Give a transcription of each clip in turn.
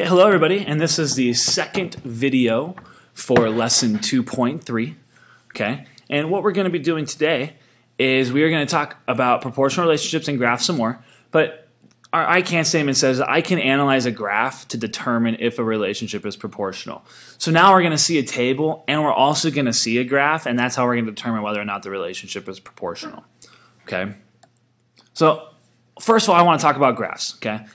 Okay, hello everybody, and this is the second video for lesson 2.3. Okay, and what we're going to be doing today is we are going to talk about proportional relationships and graphs some more, but our I-can statement says I can analyze a graph to determine if a relationship is proportional. So now we're going to see a table, and we're also going to see a graph, and that's how we're going to determine whether or not the relationship is proportional. Okay, so first of all, I want to talk about graphs, okay?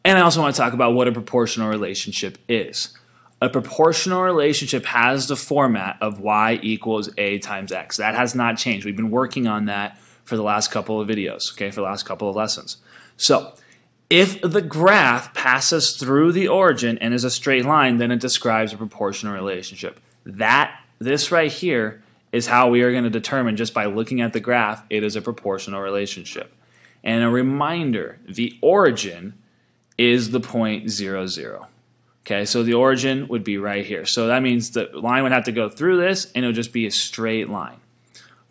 And I also want to talk about what a proportional relationship is. A proportional relationship has the format of y equals a times x. That has not changed. We've been working on that for the last couple of videos, okay, for the last couple of lessons. So if the graph passes through the origin and is a straight line, then it describes a proportional relationship. This right here is how we are going to determine, just by looking at the graph, it is a proportional relationship. And a reminder, the origin is the point 0, 0. Okay, so the origin would be right here. So that means the line would have to go through this, and it would just be a straight line.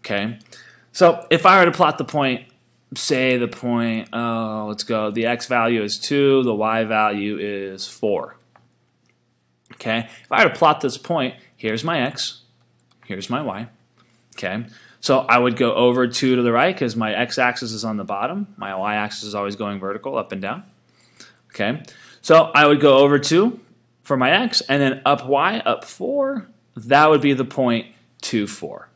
Okay, so if I were to plot the point, say the point, let's go, the x value is 2, the y value is 4. Okay, if I were to plot this point, here's my x, here's my y. Okay, so I would go over 2 to the right because my x-axis is on the bottom. My y-axis is always going vertical, up and down. Okay, so I would go over 2 for my x, and then up y, up 4. That would be the point 2, 4.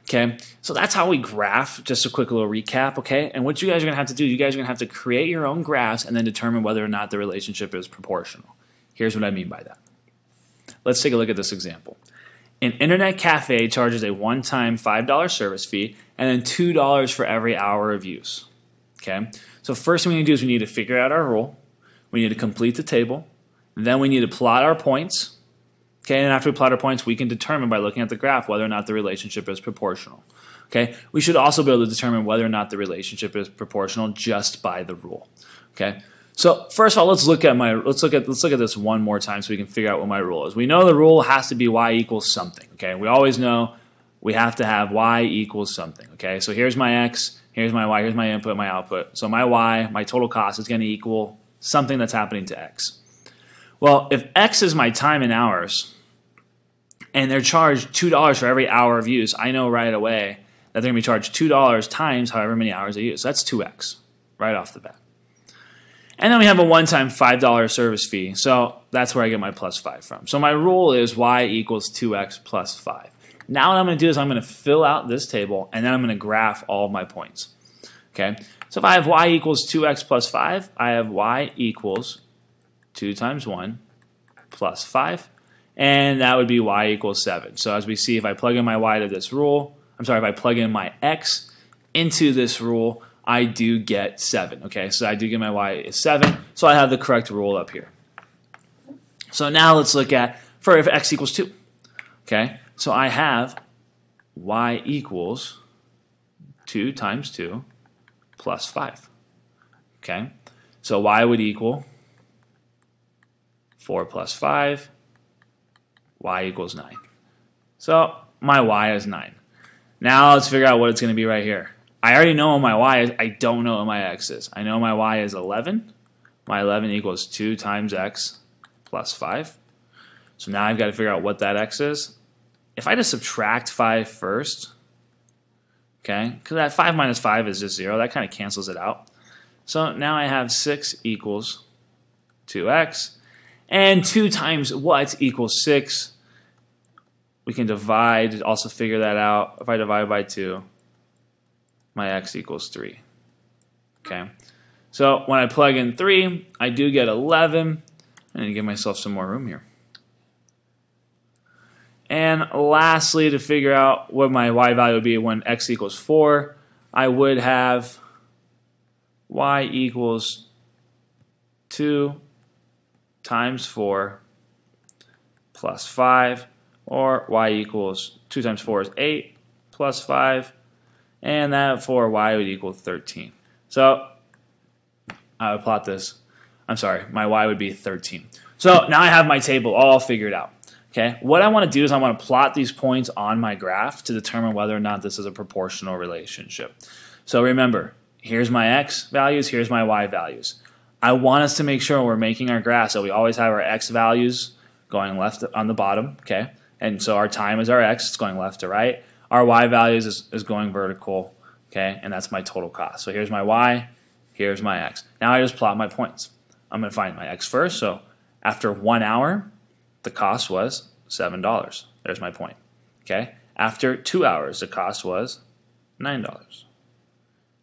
Okay, so that's how we graph. Just a quick little recap, okay? And what you guys are going to have to do, you guys are going to have to create your own graphs and then determine whether or not the relationship is proportional. Here's what I mean by that. Let's take a look at this example. An internet cafe charges a one-time $5 service fee and then $2 for every hour of use. Okay, so first thing we need to do is we need to figure out our rule. We need to complete the table. Then we need to plot our points. Okay, and after we plot our points, we can determine by looking at the graph whether or not the relationship is proportional. Okay, we should also be able to determine whether or not the relationship is proportional just by the rule. Okay, so first of all, let's look at this one more time so we can figure out what my rule is. We know the rule has to be y equals something. Okay, we always know we have to have y equals something. Okay, so here's my x. Here's my y, here's my input, my output. So my y, my total cost, is going to equal something that's happening to x. Well, if x is my time in hours, and they're charged $2 for every hour of use, I know right away that they're going to be charged $2 times however many hours they use. So that's 2x right off the bat. And then we have a one-time $5 service fee. So that's where I get my plus 5 from. So my rule is y equals 2x plus 5. Now what I'm going to do is I'm going to fill out this table, and then I'm going to graph all of my points. Okay, so if I have y equals 2x plus 5, I have y equals 2 times 1 plus 5, and that would be y equals 7. So as we see, if I plug in my y to this rule, if I plug in my x into this rule, I do get 7. Okay, so I do get my y is 7, so I have the correct rule up here. So now let's look at for if x equals 2. Okay, so I have y equals 2 times 2 plus 5. Okay, so y would equal 4 plus 5, y equals 9. So my y is 9. Now let's figure out what it's going to be right here. I already know what my y is. I don't know what my x is. I know my y is 11. My 11 equals 2 times x plus 5. So now I've got to figure out what that x is. If I just subtract 5 first, okay, because that 5 minus 5 is just 0, that kind of cancels it out. So now I have 6 equals 2x, and 2 times what equals 6? We can divide to also figure that out. If I divide by 2, my x equals 3. Okay, so when I plug in 3, I do get 11. I need to give myself some more room here. And lastly, to figure out what my y value would be when x equals 4, I would have y equals 2 times 4 plus 5, or y equals 2 times 4 is 8 plus 5, and that for y would equal 13. So I would plot this. I'm sorry, my y would be 13. So now I have my table all figured out. Okay, what I want to do is I want to plot these points on my graph to determine whether or not this is a proportional relationship. So remember, here's my x values, here's my y values. I want us to make sure we're making our graph so we always have our x values going left on the bottom, okay? And so our time is our x, it's going left to right. Our y values is going vertical, okay? And that's my total cost. So here's my y, here's my x. Now I just plot my points. I'm going to find my x first. So after 1 hour, the cost was $7. There's my point, okay? After 2 hours, the cost was $9.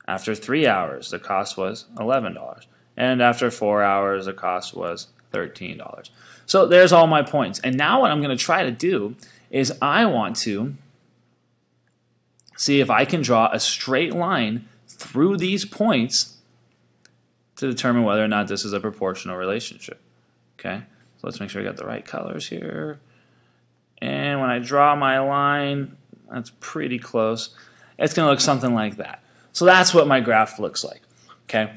After 3 hours, the cost was $11. And after 4 hours, the cost was $13. So there's all my points. And now what I'm going to try to do is I want to see if I can draw a straight line through these points to determine whether or not this is a proportional relationship. Okay, so let's make sure we got the right colors here. And when I draw my line, that's pretty close. It's going to look something like that. So that's what my graph looks like. Okay,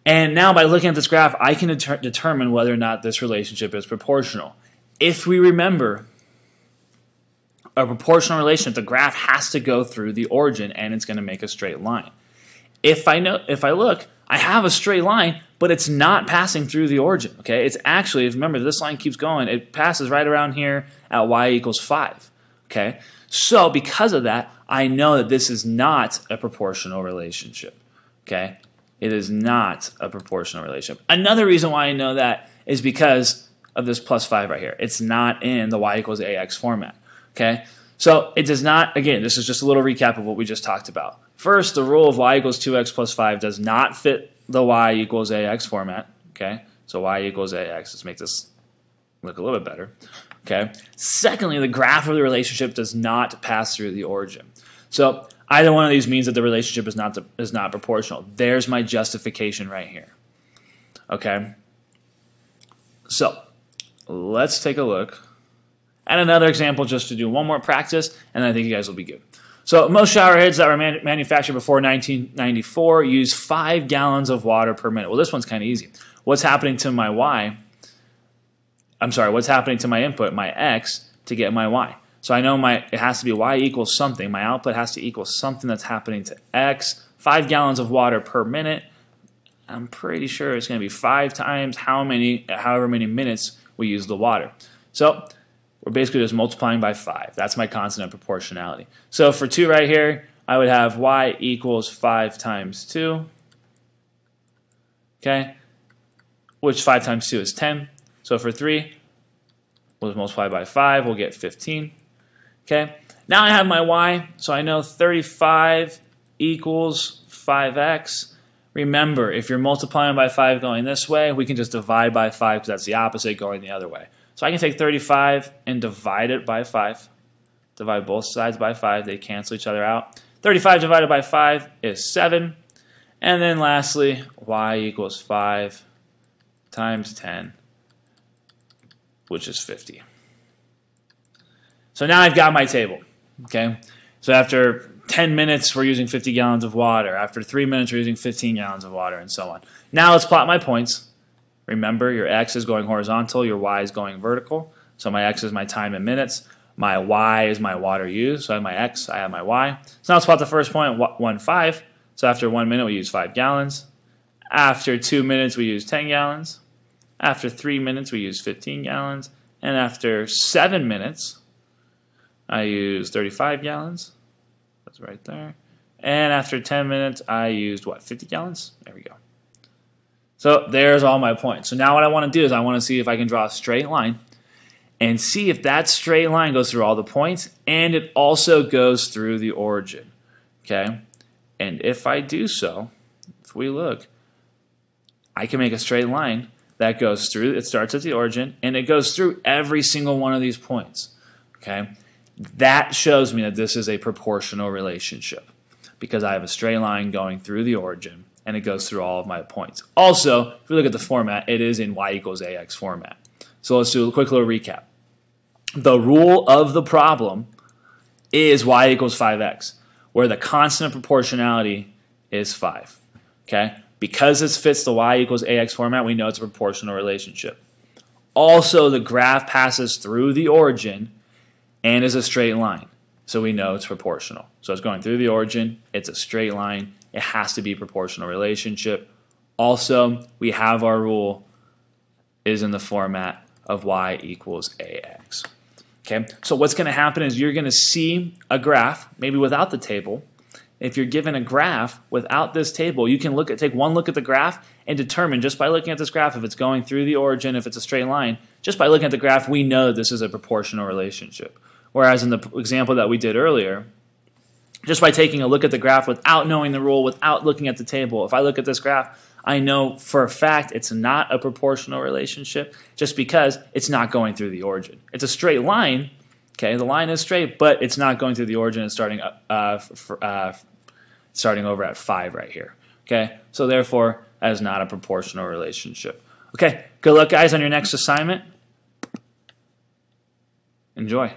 and now by looking at this graph, I can determine whether or not this relationship is proportional. If we remember, a proportional relationship, the graph has to go through the origin and it's going to make a straight line. If I look, I have a straight line, but it's not passing through the origin. Okay, it's actually, if remember, this line keeps going, it passes right around here at y equals 5. Okay, so because of that, I know that this is not a proportional relationship. Okay, it is not a proportional relationship. Another reason why I know that is because of this plus 5 right here. It's not in the y equals ax format. Okay, so it does not, again, this is just a little recap of what we just talked about. First, the rule of y equals 2x plus 5 does not fit the y equals ax format. Okay, so y equals ax. Let's make this look a little bit better. Okay. Secondly, the graph of the relationship does not pass through the origin. So either one of these means that the relationship is not proportional. There's my justification right here. Okay. So let's take a look at another example just to do one more practice, and I think you guys will be good. So most shower heads that were manufactured before 1994 use 5 gallons of water per minute. Well, this one's kind of easy. What's happening to my y? I'm sorry, what's happening to my input, my x, to get my y? So I know it has to be y equals something. My output has to equal something that's happening to x. 5 gallons of water per minute. I'm pretty sure it's going to be 5 times however many minutes we use the water. So we're basically just multiplying by 5. That's my constant of proportionality. So for 2 right here, I would have y equals 5 times 2. Okay, which 5 times 2 is 10. So for 3, we'll multiply by 5. We'll get 15. Okay, now I have my y, so I know 35 equals 5x. Remember, if you're multiplying by 5 going this way, we can just divide by 5 because that's the opposite going the other way. So I can take 35 and divide it by 5. Divide both sides by 5. They cancel each other out. 35 divided by 5 is 7. And then lastly, y equals 5 times 10, which is 50. So now I've got my table. Okay. So after 10 minutes, we're using 50 gallons of water. After 3 minutes, we're using 15 gallons of water, and so on. Now let's plot my points. Remember, your x is going horizontal, your y is going vertical. So my x is my time in minutes. My y is my water used. So I have my x, I have my y. So now let's plot the first point, 1, 5. So after 1 minute, we use 5 gallons. After 2 minutes, we use 10 gallons. After 3 minutes, we use 15 gallons. And after 7 minutes, I use 35 gallons. That's right there. And after 10 minutes, I used, what, 50 gallons? There we go. So there's all my points. So now what I want to do is I want to see if I can draw a straight line and see if that straight line goes through all the points and it also goes through the origin. Okay? And if I do so, if we look, I can make a straight line that goes through, it starts at the origin, and it goes through every single one of these points. Okay? That shows me that this is a proportional relationship because I have a straight line going through the origin and it goes through all of my points. Also, if we look at the format, it is in y equals ax format. So let's do a quick little recap. The rule of the problem is y equals 5x, where the constant of proportionality is 5. Okay? Because this fits the y equals ax format, we know it's a proportional relationship. Also, the graph passes through the origin and is a straight line. So we know it's proportional. So it's going through the origin, it's a straight line, it has to be a proportional relationship. Also, we have our rule is in the format of y equals ax. Okay, so what's going to happen is you're going to see a graph, maybe without the table. If you're given a graph without this table, you can take one look at the graph and determine just by looking at this graph if it's going through the origin, if it's a straight line. Just by looking at the graph, we know this is a proportional relationship. Whereas in the example that we did earlier, just by taking a look at the graph without knowing the rule, without looking at the table, if I look at this graph, I know for a fact it's not a proportional relationship just because it's not going through the origin. It's a straight line, okay, the line is straight, but it's not going through the origin and starting over at 5 right here, okay? So therefore, that is not a proportional relationship. Okay, good luck guys on your next assignment. Enjoy.